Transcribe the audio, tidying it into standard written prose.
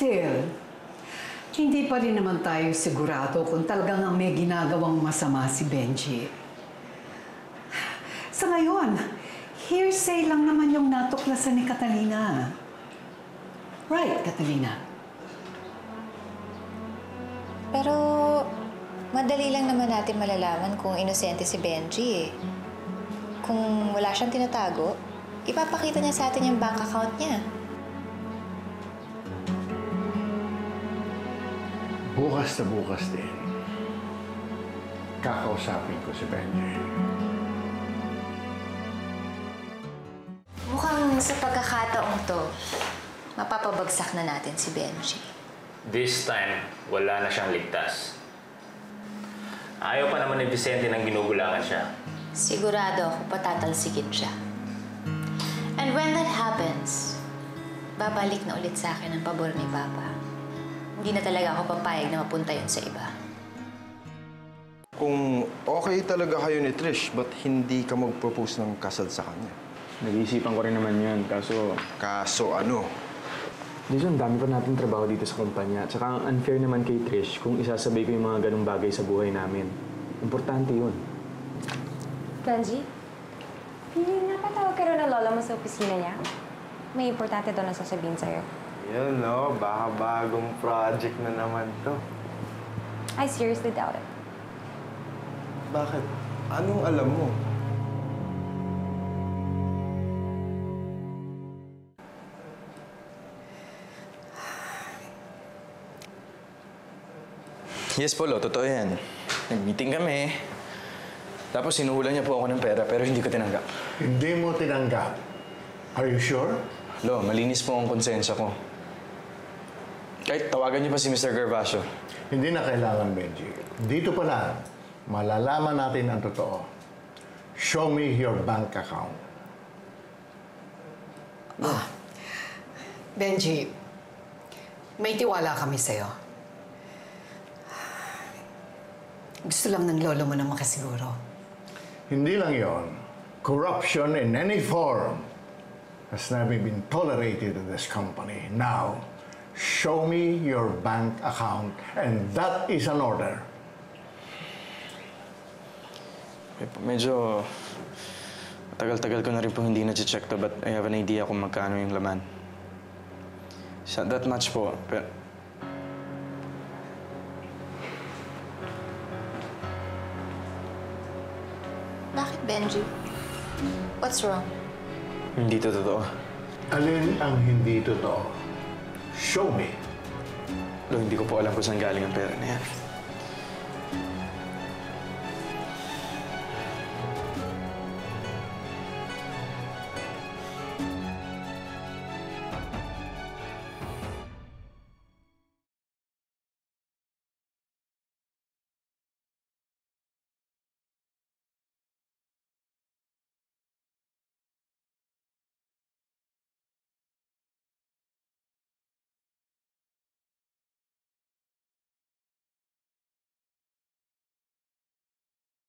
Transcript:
still, hindi pa rin naman tayo sigurado kung talagang may ginagawang masama si Benji. Sa ngayon, hearsay lang naman yung natuklasan ni Catalina. Right, Catalina? Pero madali lang naman natin malalaman kung inosente si Benji eh. Kung wala siyang tinatago, ipapakita niya sa atin yung bank account niya. Bukas na bukas din, kakausapin ko si Benji. Mukhang sa pagkakataong to, mapapabagsak na natin si Benji. This time, wala na siyang ligtas. Ayaw pa naman ni Vicente nang ginugulangan siya. Sigurado ako patatalsikin siya. And when that happens, babalik na ulit sa akin ang pabor ni Papa. Hindi na talaga ako papayag na mapunta yun sa iba. Kung okay talaga kayo ni Trish, ba't hindi ka mag-propose ng kasal sa kanya? Nag-iisipan ko rin naman yun, kaso... Kaso ano? Jason, dami pa natin trabaho dito sa kumpanya. Tsaka ang unfair naman kay Trish kung isasabay ko yung mga ganong bagay sa buhay namin. Importante yun. Benji, napatawag ka rin ng lola mo sa opisina niya? May importante doon na sasabihin sa'yo. Yun, no? Baka bagong project na naman to. I seriously doubt it. Bakit? Anong alam mo? Yes, Polo. Totoo yan. Nag-meeting kami. Tapos sinuhulan niya po ako ng pera pero hindi ko tinanggap. Hindi mo tinanggap. Are you sure? Lo, malinis po ang konsensya ko. Kahit tawagan niyo pa si Mr. Gervasio. Hindi na kailangan, Benji. Dito pa lang, malalaman natin ang totoo. Show me your bank account. Benji, may tiwala kami sa'yo. Gusto lang ng lolo mo na makasiguro. Hindi lang yon. Corruption in any form has never been tolerated in this company. Now, show me your bank account, and that is an order. Medyo tagal-tagal ko na rin po hindi na-check to, but I have an idea kung magkano yung laman. It's not that much po, pero... Bakit, Benji? What's wrong? Hindi to totoo. Alin ang hindi totoo? Show me. Lo, hindi ko po alam kung saan galing ang pera na yan.